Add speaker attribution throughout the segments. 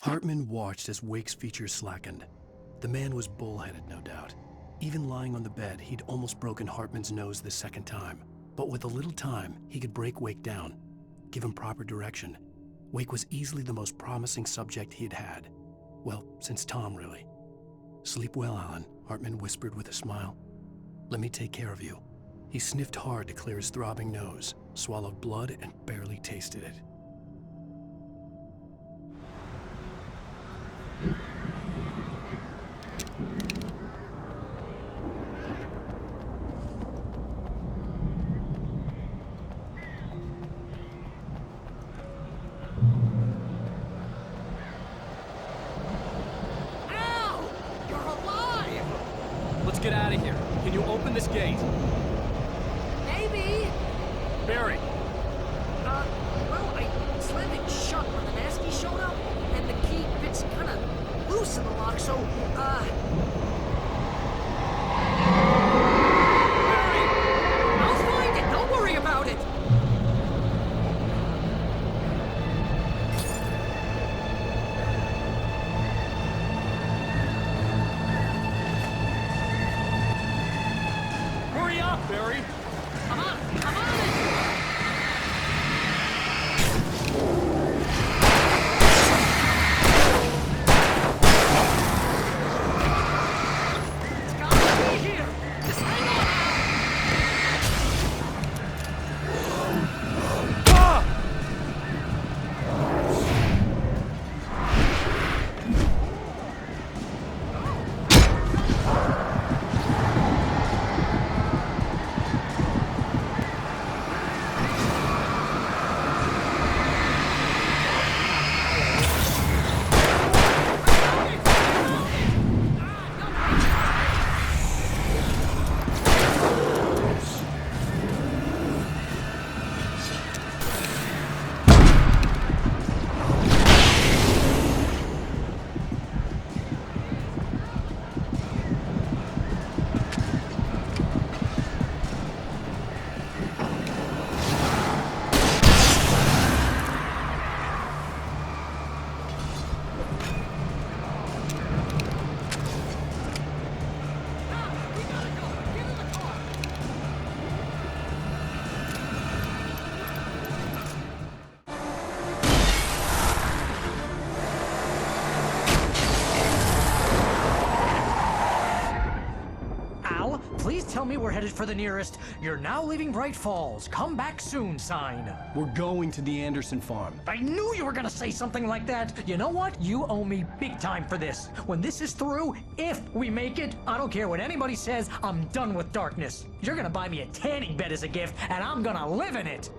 Speaker 1: Hartman watched as Wake's features slackened. The man was bullheaded, no doubt. Even lying on the bed, he'd almost broken Hartman's nose the second time. But with a little time, he could break Wake down, give him proper direction. Wake was easily the most promising subject he had had. Well, since Tom, really. "Sleep well, Alan," Hartman whispered with a smile. "Let me take care of you." He sniffed hard to clear his throbbing nose, swallowed blood, and barely tasted it.
Speaker 2: Let's get out of here. Can you open this gate?
Speaker 3: Maybe.
Speaker 2: Barry.
Speaker 3: Well, I slammed it shut when the nasty showed up, and the key fits kind of loose in the lock, so,
Speaker 2: Barry!
Speaker 3: I'll find it. Don't worry about it.
Speaker 2: Hurry up, Barry!
Speaker 3: I'm on it. It's gotta be here. Just hang on.
Speaker 4: Please tell me we're headed for the nearest "You're now leaving Bright Falls. Come back soon" sign.
Speaker 1: We're going to the Anderson farm.
Speaker 4: I knew you were gonna say something like that. You know what? You owe me big time for this. When this is through, if we make it, I don't care what anybody says, I'm done with darkness. You're gonna buy me a tanning bed as a gift, and I'm gonna live in it.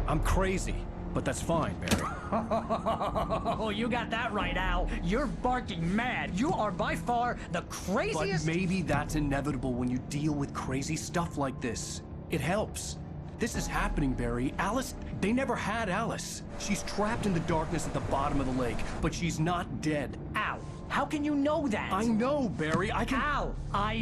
Speaker 1: I'm crazy, but that's fine, Barry.
Speaker 4: Oh, you got that right, Al. You're barking mad. You are by far the craziest.
Speaker 1: But maybe that's inevitable when you deal with crazy stuff like this. It helps. This is happening, Barry. Alice, they never had Alice. She's trapped in the darkness at the bottom of the lake, but she's not dead.
Speaker 4: Al, how can you know that?
Speaker 1: I know, Barry. I can...
Speaker 4: Al,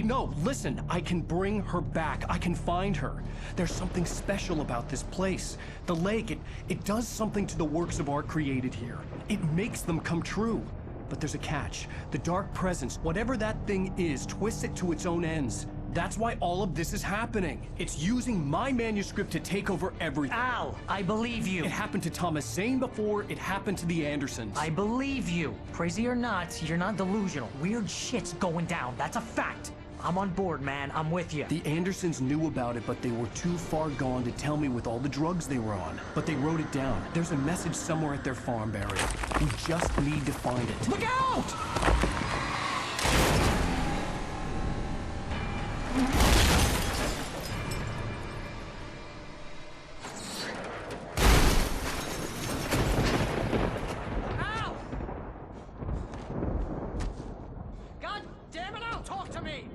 Speaker 1: No, listen. I can bring her back. I can find her. There's something special about this place. The lake, it does something to the works of art created here. It makes them come true. But there's a catch. The dark presence, whatever that thing is, twists it to its own ends. That's why all of this is happening. It's using my manuscript to take over everything.
Speaker 4: Al, I believe you.
Speaker 1: It happened to Thomas Zane before, it happened to the Andersons.
Speaker 4: I believe you. Crazy or not, you're not delusional. Weird shit's going down. That's a fact. I'm on board, man. I'm with you.
Speaker 1: The Andersons knew about it, but they were too far gone to tell me with all the drugs they were on. But they wrote it down. There's a message somewhere at their farm, Barry. We just need to find it.
Speaker 4: Look out!
Speaker 3: Al! God damn it, Al, talk to me!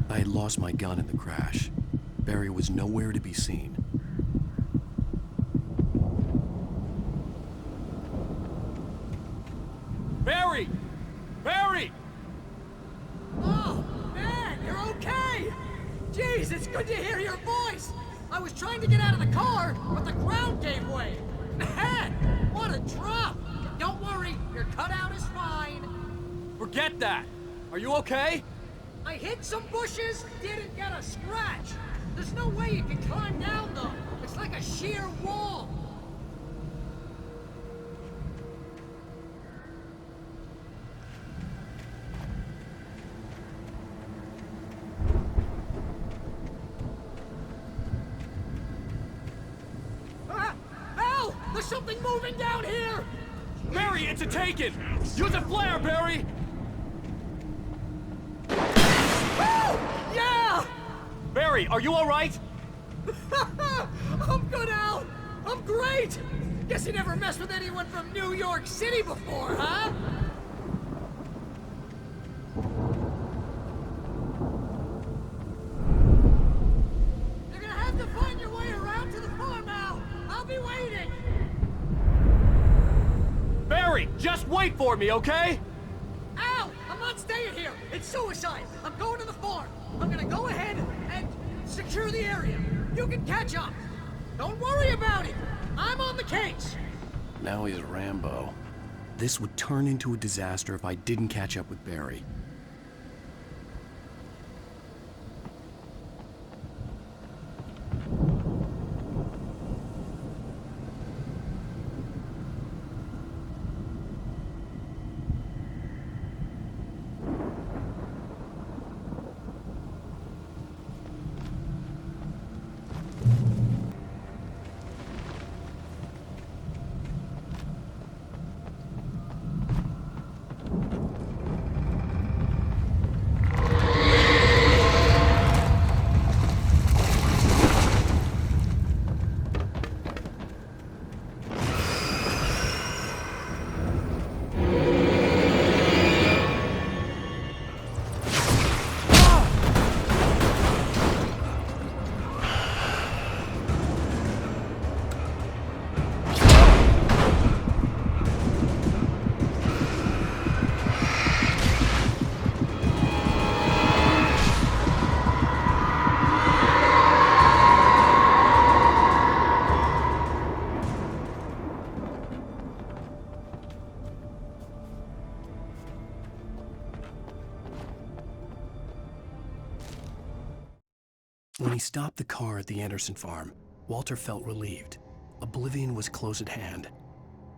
Speaker 1: I had lost my gun in the crash. Barry was nowhere to be seen.
Speaker 2: Barry! Barry!
Speaker 3: Oh, man, you're okay! Jeez, it's good to hear your voice! I was trying to get out of the car, but the ground gave way. Man, what a drop! Don't worry, your cutout is fine.
Speaker 2: Forget that! Are you okay?
Speaker 3: I hit some bushes, didn't get a scratch. There's no way you can climb down, though. It's like a sheer wall. Al! There's something moving down here!
Speaker 2: Barry, it's a taken! Use a flare, Barry!
Speaker 3: Oh! Yeah!
Speaker 2: Barry, are you alright?
Speaker 3: I'm good, Al! I'm great! Guess you never messed with anyone from New York City before, huh? You're gonna have to find your way around to the farm, Al! I'll be waiting!
Speaker 2: Barry, just wait for me, okay?
Speaker 3: Al! I'm not staying here! It's suicide! I'm going to the farm! I'm gonna go ahead and secure the area. You can catch up. Don't worry about it. I'm on the case.
Speaker 1: Now he's Rambo. This would turn into a disaster if I didn't catch up with Barry. When he stopped the car at the Anderson farm, Walter felt relieved. Oblivion was close at hand.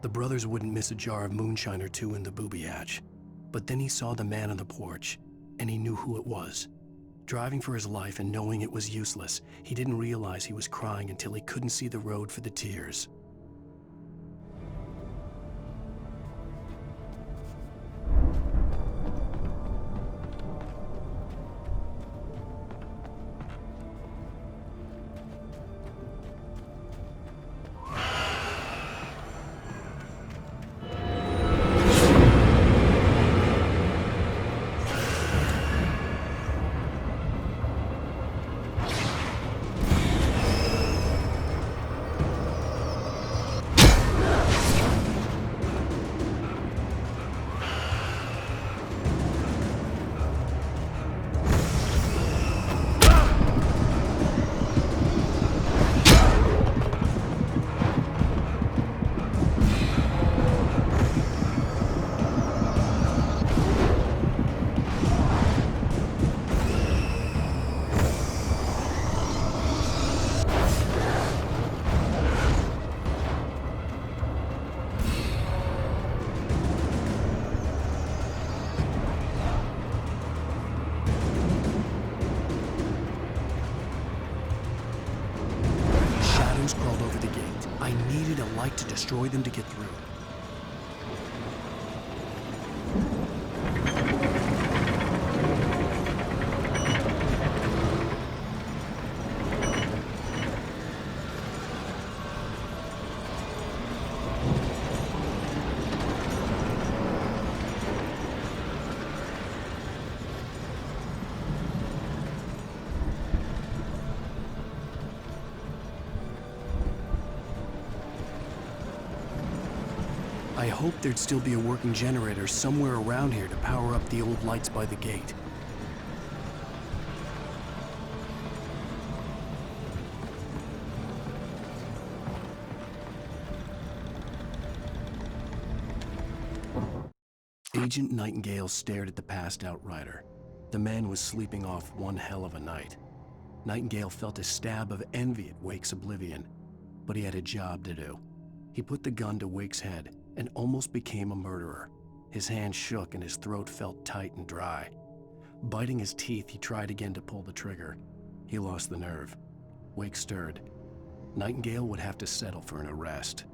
Speaker 1: The brothers wouldn't miss a jar of moonshine or two in the booby hatch. But then he saw the man on the porch, and he knew who it was. Driving for his life and knowing it was useless, he didn't realize he was crying until he couldn't see the road for the tears. Crawled over the gate. I needed a light to destroy them to get through. hoped there'd still be a working generator somewhere around here to power up the old lights by the gate. Agent Nightingale stared at the passed out rider. The man was sleeping off one hell of a night. Nightingale felt a stab of envy at Wake's oblivion, but he had a job to do. He put the gun to Wake's head and almost became a murderer. His hand shook and his throat felt tight and dry. Biting his teeth, he tried again to pull the trigger. He lost the nerve. Wake stirred. Nightingale would have to settle for an arrest.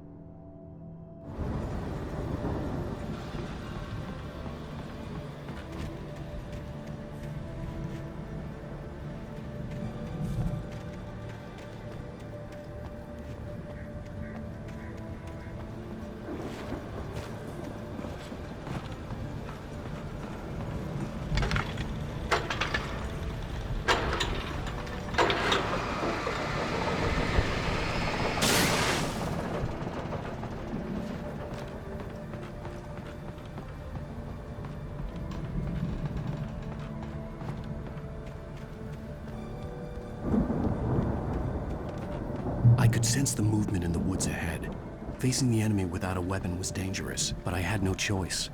Speaker 1: I could sense the movement in the woods ahead. Facing the enemy without a weapon was dangerous, but I had no choice.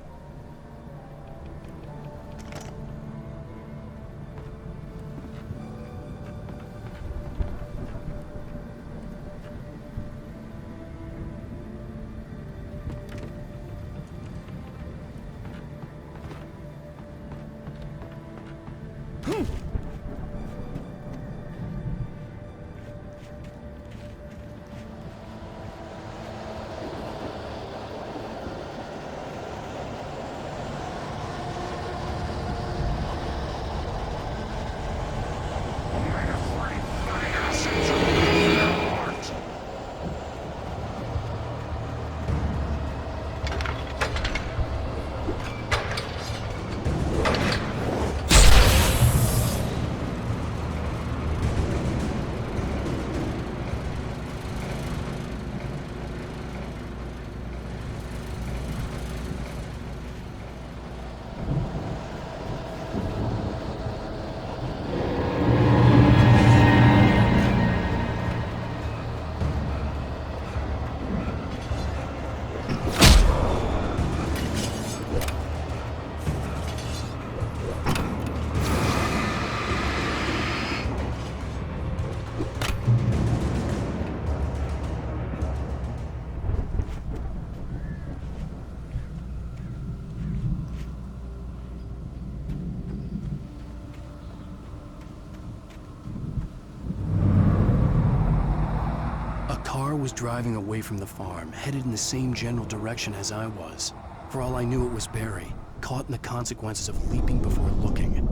Speaker 1: Was driving away from the farm, headed in the same general direction as I was. For all I knew, it was Barry, caught in the consequences of leaping before looking.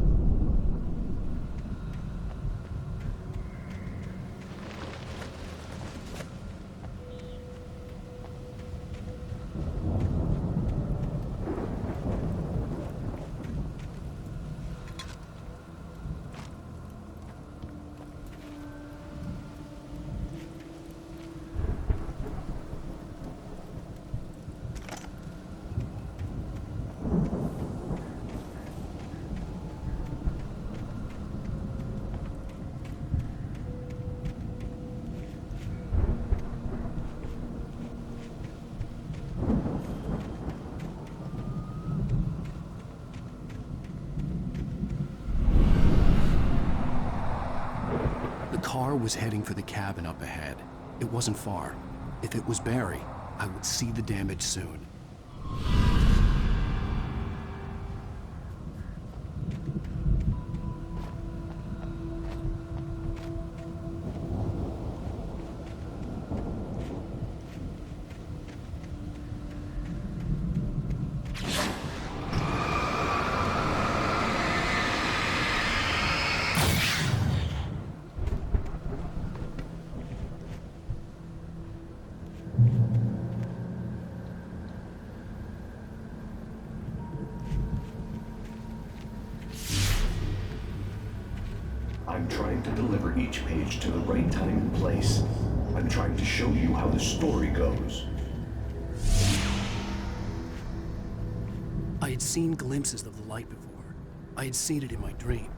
Speaker 1: The car was heading for the cabin up ahead. It wasn't far. If it was Barry, I would see the damage soon.
Speaker 5: I'm trying to deliver each page to the right time and place. I'm trying to show you how the story goes.
Speaker 1: had seen glimpses of the light before. I had seen it in my dream.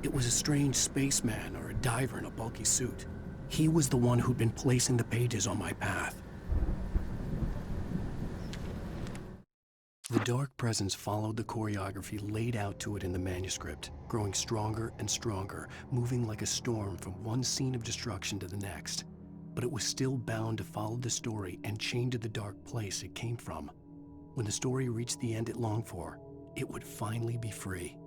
Speaker 1: It was a strange spaceman or a diver in a bulky suit. He was the one who'd been placing the pages on my path. The dark presence followed the choreography laid out to it in the manuscript, growing stronger and stronger, moving like a storm from one scene of destruction to the next. But it was still bound to follow the story and chain to the dark place it came from. When the story reached the end it longed for, it would finally be free.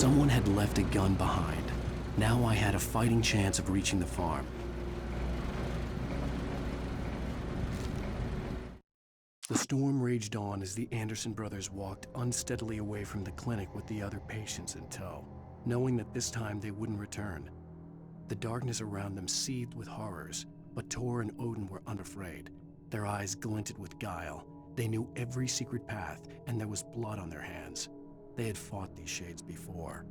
Speaker 1: Someone had left a gun behind. Now I had a fighting chance of reaching the farm. The storm raged on as the Anderson brothers walked unsteadily away from the clinic with the other patients in tow, knowing that this time they wouldn't return. The darkness around them seethed with horrors, but Tor and Odin were unafraid. Their eyes glinted with guile. They knew every secret path, and there was blood on their hands. They had fought these shades before.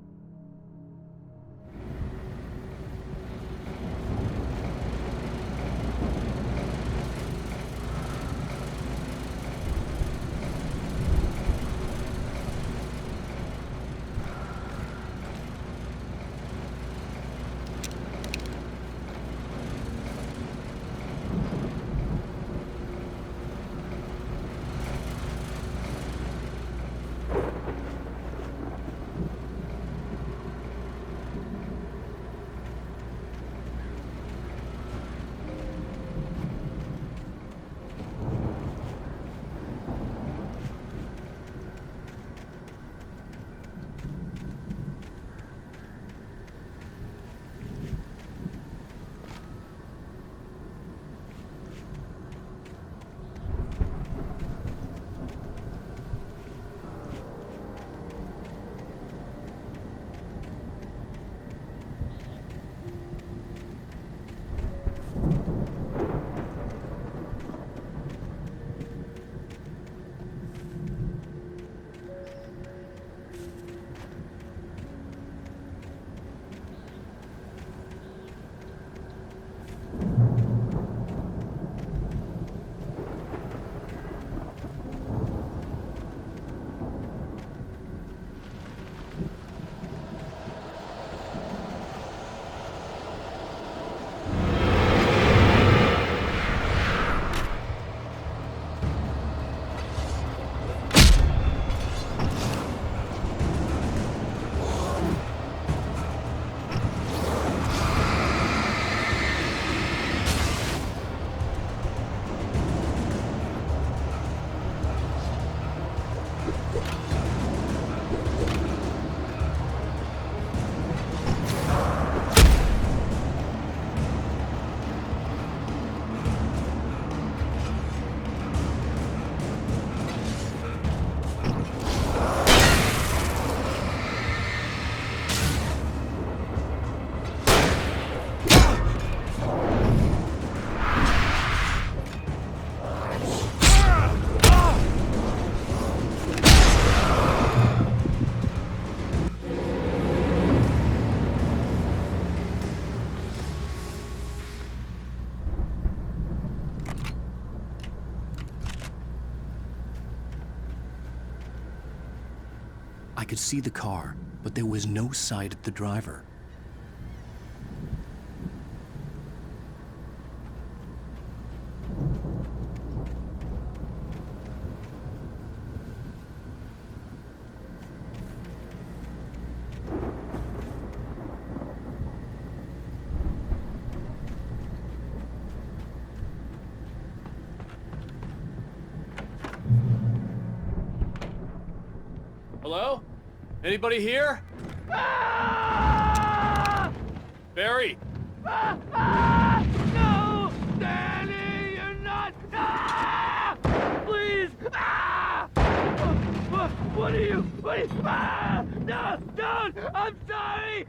Speaker 1: I could see the car, but there was no sight of the driver.
Speaker 2: Hello? Anybody here? Barry!
Speaker 6: No! Danny, you're not! Please! What are you? No! Don't! I'm sorry!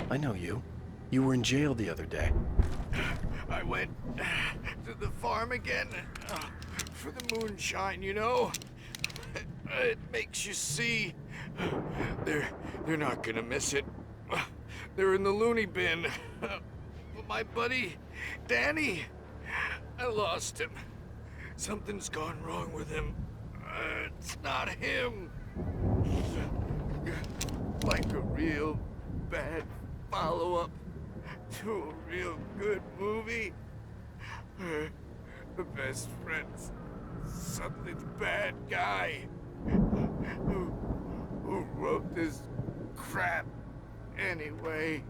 Speaker 1: I know you. You were in jail the other day.
Speaker 7: I went to the farm again for the moonshine, you know? It makes you see. They're not gonna miss it. They're in the loony bin. But my buddy, Danny, I lost him. Something's gone wrong with him. It's not him. Like a real bad follow-up to a real good movie. The best friend's suddenly the bad guy who wrote this crap anyway.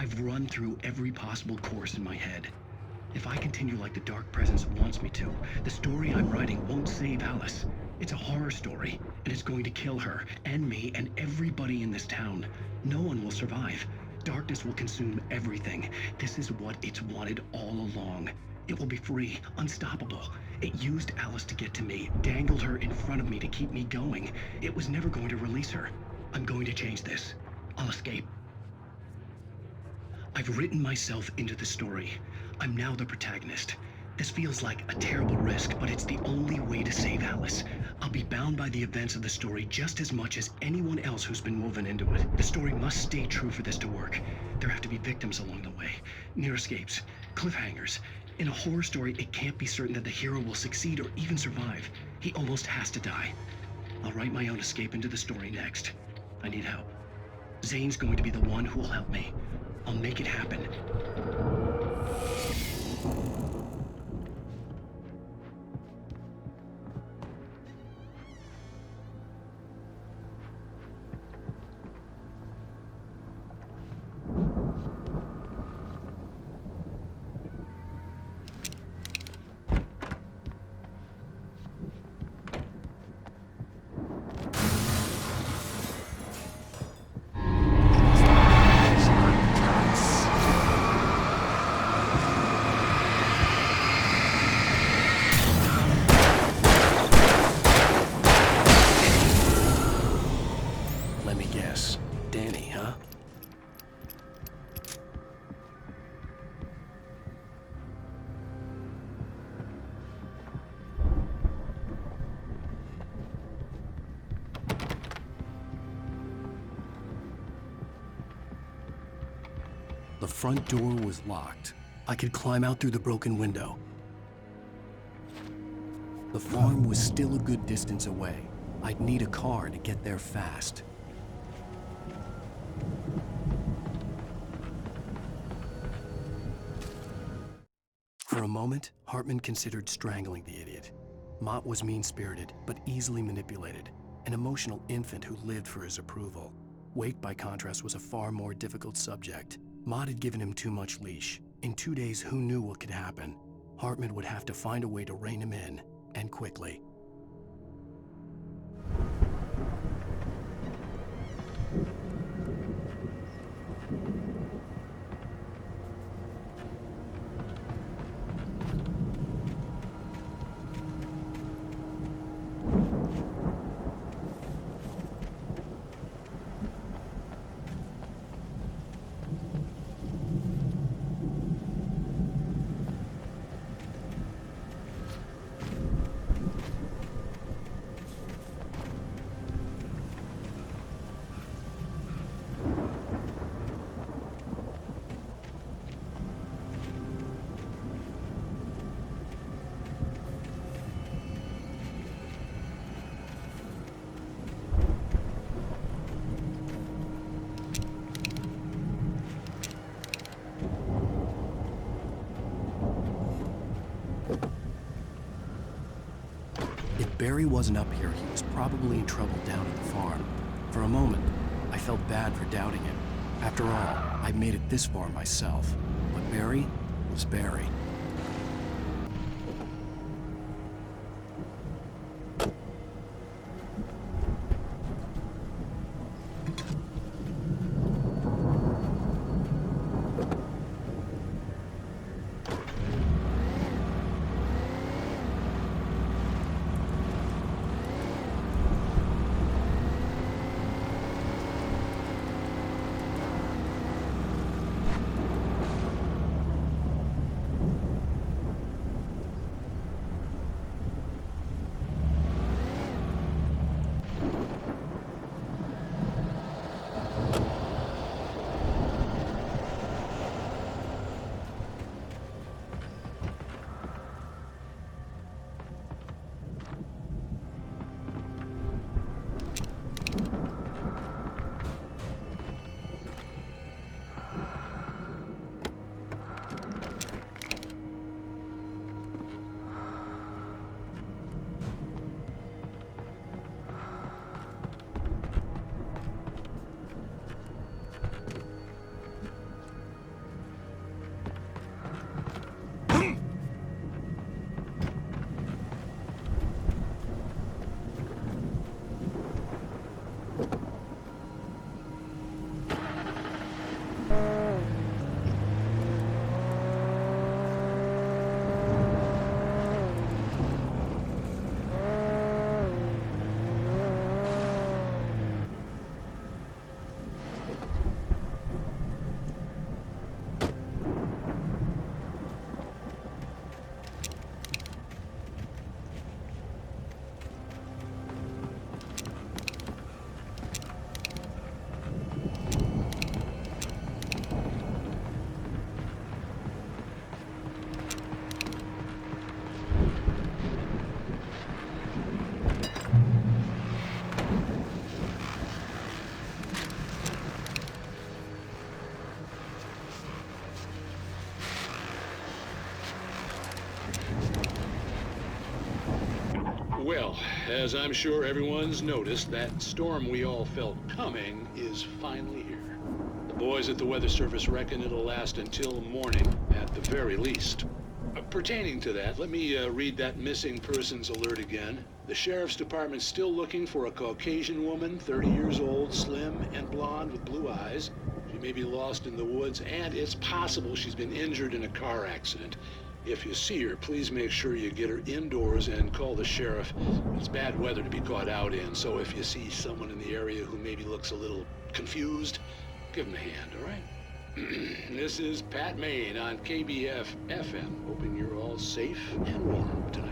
Speaker 1: I've run through every possible course in my head. If I continue like the Dark Presence wants me to, the story I'm writing won't save Alice. It's a horror story, and it's going to kill her, and me, and everybody in this town. No one will survive. Darkness will consume everything. This is what it's wanted all along. It will be free, unstoppable. It used Alice to get to me, dangled her in front of me to keep me going. It was never going to release her. I'm going to change this. I'll escape. I've written myself into the story. I'm now the protagonist. This feels like a terrible risk, but it's the only way to save Alice. I'll be bound by the events of the story just as much as anyone else who's been woven into it. The story must stay true for this to work. There have to be victims along the way, near escapes, cliffhangers. In a horror story, it can't be certain that the hero will succeed or even survive. He almost has to die. I'll write my own escape into the story next. I need help. Zane's going to be the one who will help me. I'll make it happen. Let me guess. Danny, huh? The front door was locked. I could climb out through the broken window. The farm was still a good distance away. I'd need a car to get there fast. For a moment, Hartman considered strangling the idiot. Mott was mean-spirited, but easily manipulated, an emotional infant who lived for his approval. Wake, by contrast, was a far more difficult subject. Mott had given him too much leash. In 2 days, who knew what could happen? Hartman would have to find a way to rein him in, and quickly. Barry wasn't up here, he was probably in trouble down at the farm. For a moment, I felt bad for doubting him. After all, I'd made it this far myself. But Barry was Barry.
Speaker 8: Well, as I'm sure everyone's noticed, that storm we all felt coming is finally here. The boys at the Weather Service reckon it'll last until morning, at the very least. Pertaining to that, let me read that missing persons alert again. The Sheriff's Department's still looking for a Caucasian woman, 30 years old, slim and blonde with blue eyes. She may be lost in the woods, and it's possible she's been injured in a car accident. If you see her, please make sure you get her indoors and call the sheriff. It's bad weather to be caught out in, so if you see someone in the area who maybe looks a little confused, give them a hand, all right? This is Pat Main on KBF FM, hoping you're all safe and warm tonight.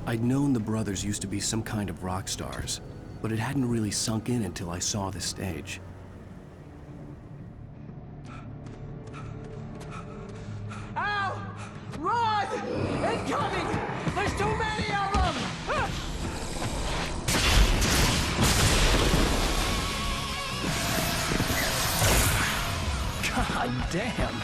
Speaker 1: I'd known the brothers used to be some kind of rock stars, but it hadn't really sunk in until I saw the stage.
Speaker 4: Al! Run! Incoming! There's too many of them!
Speaker 1: God damn.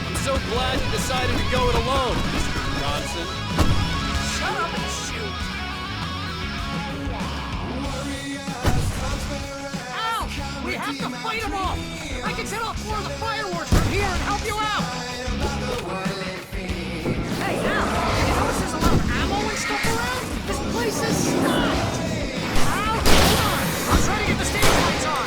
Speaker 2: I'm so glad you decided to go it alone, Mr. Johnson.
Speaker 3: Shut up and shoot! Al! We have to fight them off! I can set off more of the fireworks from here and help you out! Hey, Al! You notice there's a lot of ammo and stuff around? This place is stocked! Al, hold on! I'm trying to get the stage lights on!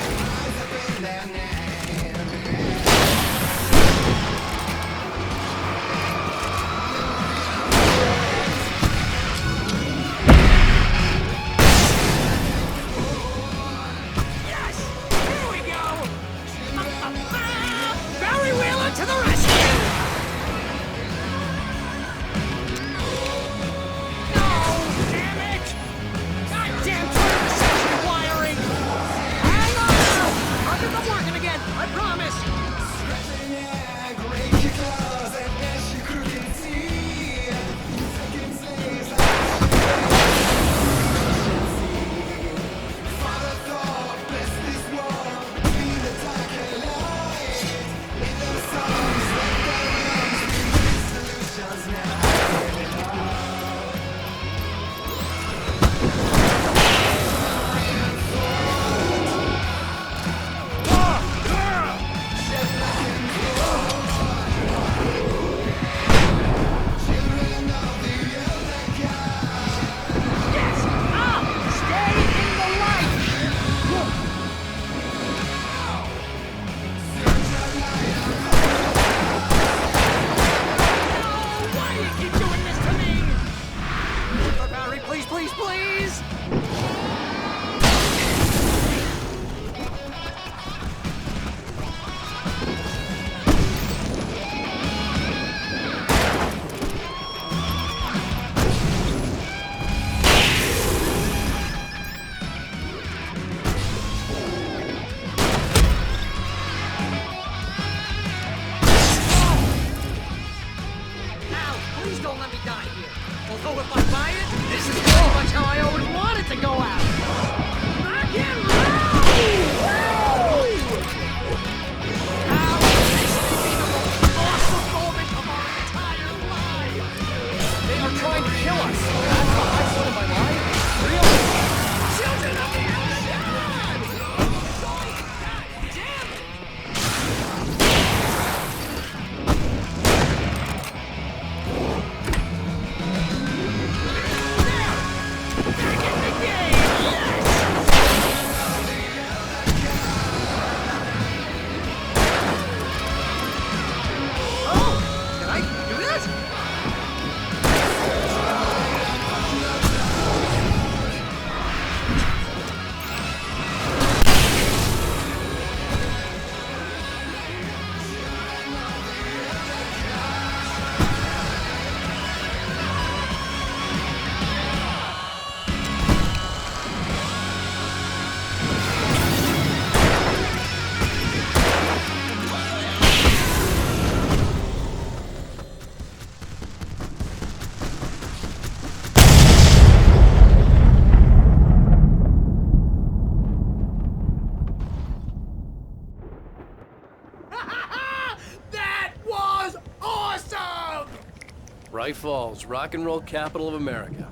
Speaker 3: To the rescue! No! Damn it! Goddamn transmission wiring! Hang on! I'll get them working again, I promise! Although if I buy it, this is pretty much how I always want it to go out. Rock and roll! Now, this may be the most awesome moment of our entire lives. They are trying to kill us. That's the high point of my life. Really? Children of the Elder God! God damn it!
Speaker 2: Bright Falls, rock and roll capital of America.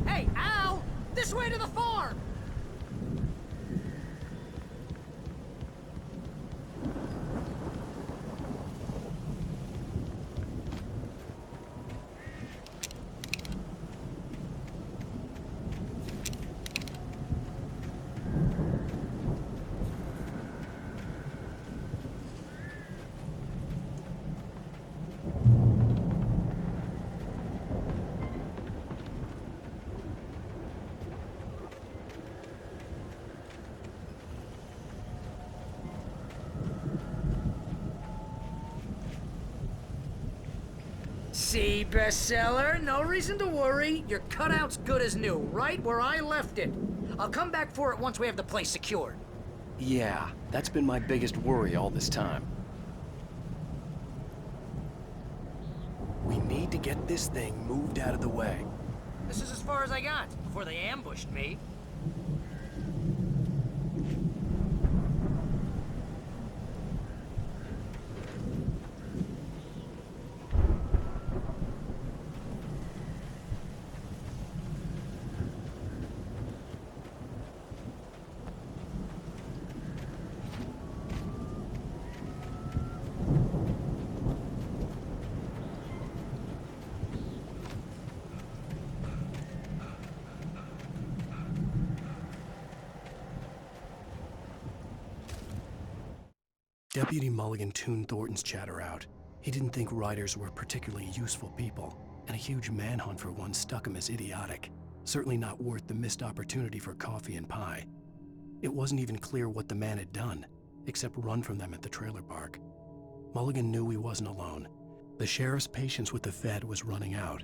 Speaker 3: Hey, Al! This way to the See, bestseller, no reason to worry. Your cutout's good as new, right where I left it. I'll come back for it once we have the place secured.
Speaker 1: Yeah, that's been my biggest worry all this time. We need to get this thing moved out of the way.
Speaker 3: This is as far as I got before they ambushed me.
Speaker 1: Deputy Mulligan tuned Thornton's chatter out. He didn't think riders were particularly useful people, and a huge manhunt for one stuck him as idiotic. Certainly not worth the missed opportunity for coffee and pie. It wasn't even clear what the man had done, except run from them at the trailer park. Mulligan knew he wasn't alone. The sheriff's patience with the Fed was running out.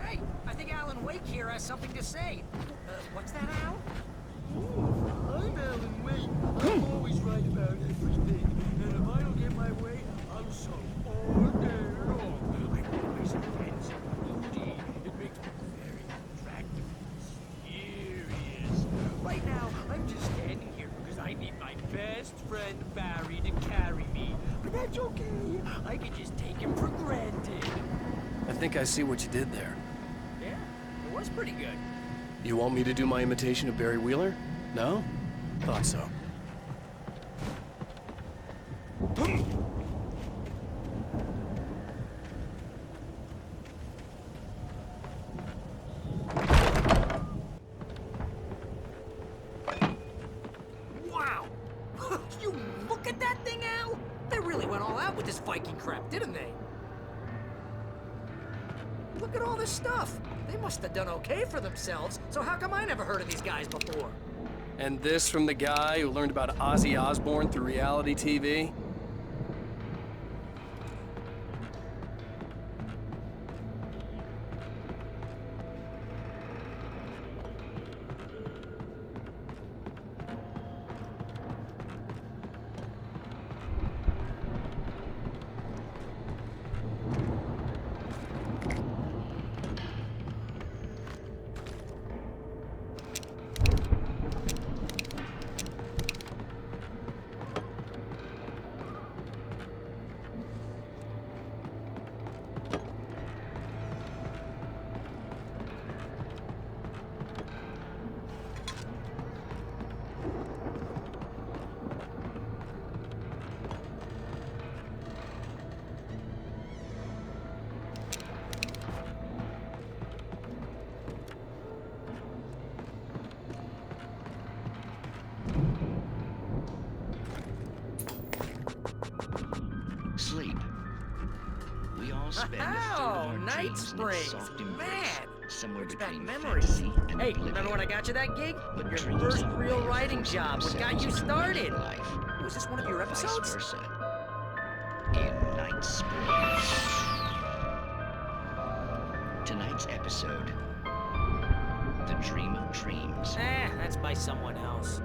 Speaker 3: Hey, I think Alan Wake here has something to say. What's that, Al?
Speaker 6: I'm Alan Wake. I'm always right about everything. And if I don't get my way, I'll solve all day long. I'm always intense and moody. It makes me very attractive and serious. Right now, I'm just standing here because I need my best friend Barry to carry me. But that's okay. I can just take him for granted.
Speaker 1: I think I see what you did there.
Speaker 3: Yeah, it was pretty good.
Speaker 1: You want me to do my imitation of Barry Wheeler? No? Thought so.
Speaker 3: Wow! You look at that thing, Al! They really went all out with this Viking crap, didn't they? Look at all this stuff. They must have done okay for themselves, so how come I never heard of these guys before?
Speaker 1: And this from the guy who learned about Ozzy Osbourne through reality TV?
Speaker 9: all spend a third of
Speaker 3: Oh,
Speaker 9: our
Speaker 3: Night
Speaker 9: dreams in
Speaker 3: Springs.
Speaker 9: its soft embrace,
Speaker 3: Man,
Speaker 9: somewhere
Speaker 3: brings back
Speaker 9: between
Speaker 3: memories.
Speaker 9: fantasy and
Speaker 3: Hey,
Speaker 9: oblivion.
Speaker 3: remember when I got you that gig?
Speaker 9: But
Speaker 3: Your
Speaker 9: dreams
Speaker 3: first
Speaker 9: have
Speaker 3: real
Speaker 9: ways of
Speaker 3: writing
Speaker 9: forcing
Speaker 3: job, what got
Speaker 9: themselves
Speaker 3: you
Speaker 9: into
Speaker 3: started?
Speaker 9: waking life,
Speaker 3: Was this one of your
Speaker 9: or
Speaker 3: episodes?
Speaker 9: vice versa. In Night Springs. Tonight's episode, The Dream of Dreams.
Speaker 3: That's by someone else.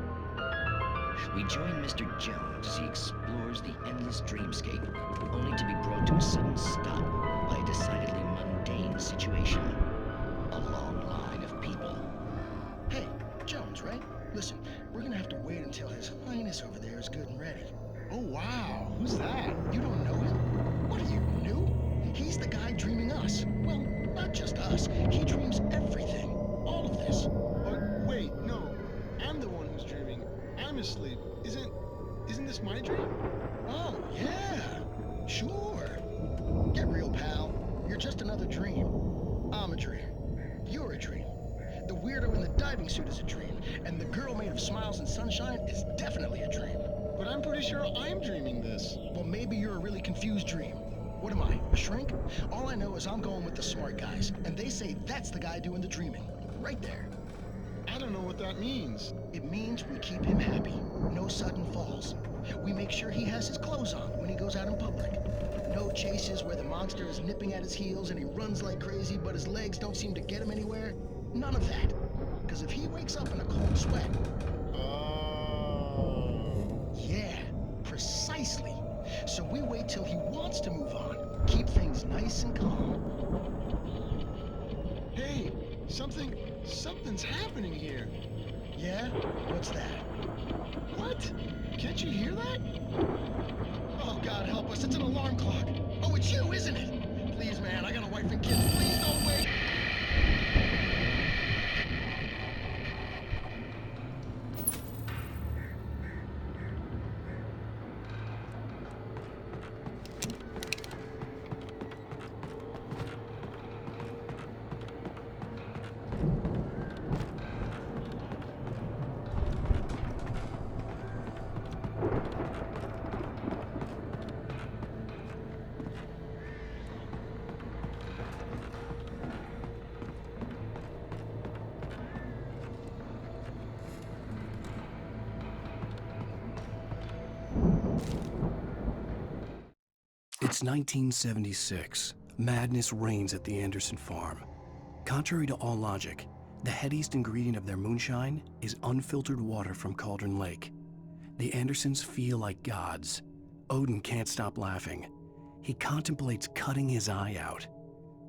Speaker 9: We join Mr. Jones as he explores the endless dreamscape, only to be brought to a sudden stop by a decidedly mundane situation. A long line of people.
Speaker 10: Hey, Jones, right? Listen, we're gonna have to wait until His Highness over there is good and ready. Oh, wow. Who's that? You don't know him? What are you, new? He's the guy dreaming us. Well, not just us. He dreams everything. All of this.
Speaker 6: Oh, wait, no. I'm the one who's dreaming. I'm asleep. Isn't this my dream?
Speaker 10: Oh, yeah. Sure. Get real, pal. You're just another dream. I'm a dream. You're a dream. The weirdo in the diving suit is a dream, and the girl made of smiles and sunshine is definitely a dream.
Speaker 6: But I'm pretty sure I'm dreaming this.
Speaker 10: Well, maybe you're a really confused dream. What am I, a shrink? All I know is I'm going with the smart guys, and they say that's the guy doing the dreaming. Right there.
Speaker 6: I don't know what that means.
Speaker 10: It means we keep him happy. No sudden falls. We make sure he has his clothes on when he goes out in public. No chases where the monster is nipping at his heels and he runs like crazy, but his legs don't seem to get him anywhere. None of that. Because if he wakes up in a cold sweat...
Speaker 6: Oh.
Speaker 10: Yeah, precisely. So we wait till he wants to move on. Keep things nice and calm.
Speaker 6: Hey, something's happening here.
Speaker 10: Yeah? What's that?
Speaker 6: What? Can't you hear that?
Speaker 10: Oh, God help us, it's an alarm clock. Oh, it's you, isn't it? Please, man, I got a wife and kids. Please don't wait.
Speaker 1: It's 1976. Madness reigns at the Anderson farm. Contrary to all logic, the headiest ingredient of their moonshine is unfiltered water from Cauldron Lake. The Andersons feel like gods. Odin can't stop laughing. He contemplates cutting his eye out.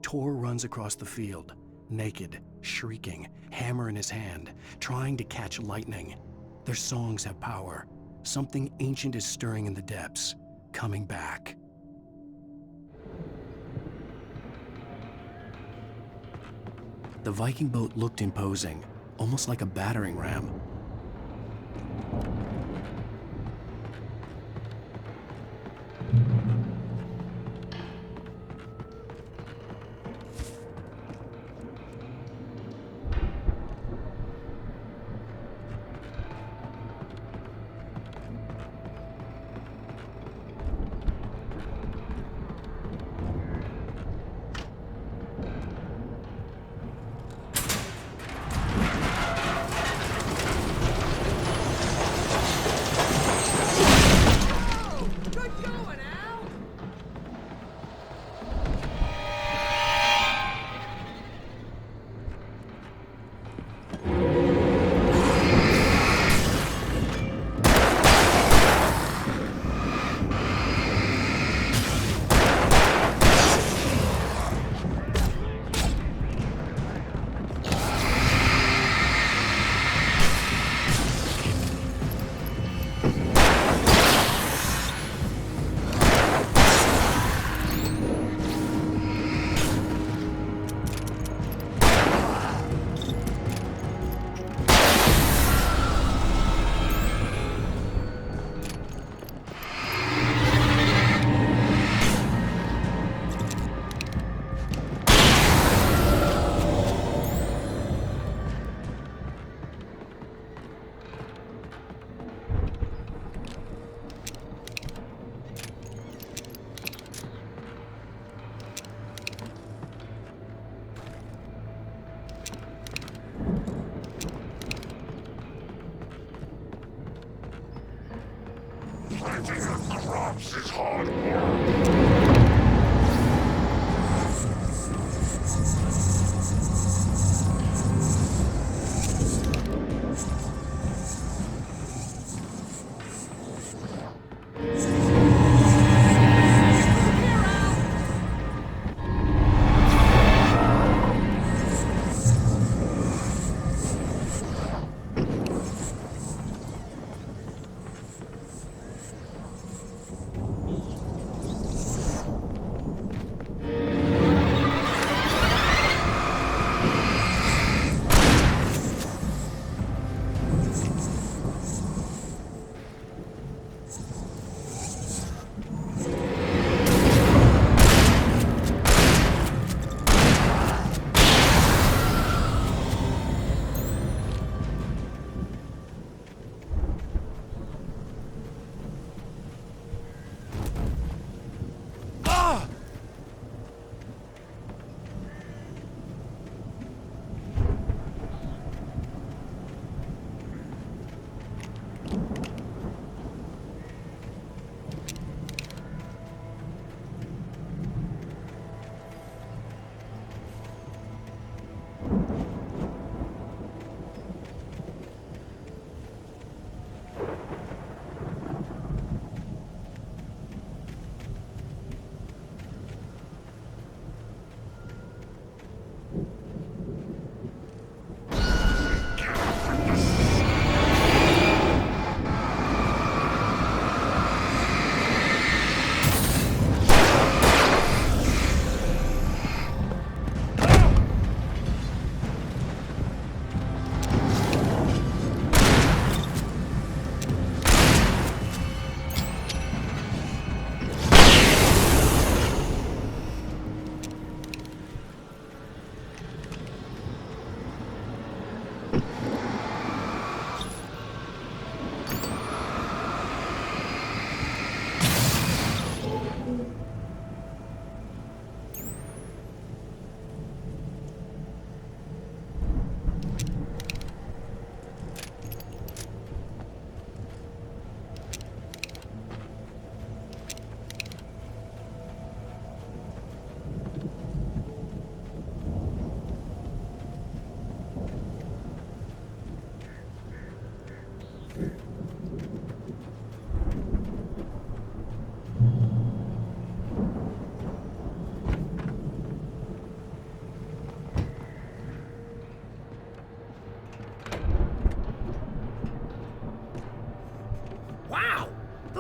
Speaker 1: Tor runs across the field, naked, shrieking, hammer in his hand, trying to catch lightning. Their songs have power. Something ancient is stirring in the depths, coming back. The Viking boat looked imposing, almost like a battering ram.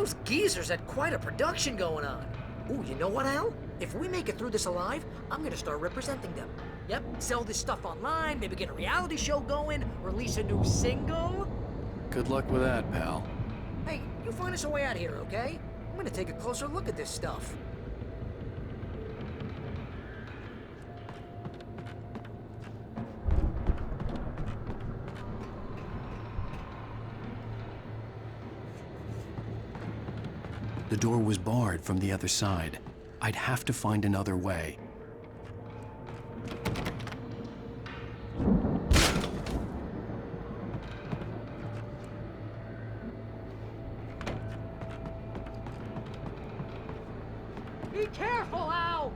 Speaker 3: Those geezers had quite a production going on. Ooh, you know what, Al? If we make it through this alive, I'm gonna start representing them. Yep, sell this stuff online, maybe get a reality show going, release a new single.
Speaker 1: Good luck with that, pal.
Speaker 3: Hey, you find us a way out of here, okay? I'm gonna take a closer look at this stuff.
Speaker 1: The door was barred from the other side. I'd have to find another way.
Speaker 3: Be careful, Al!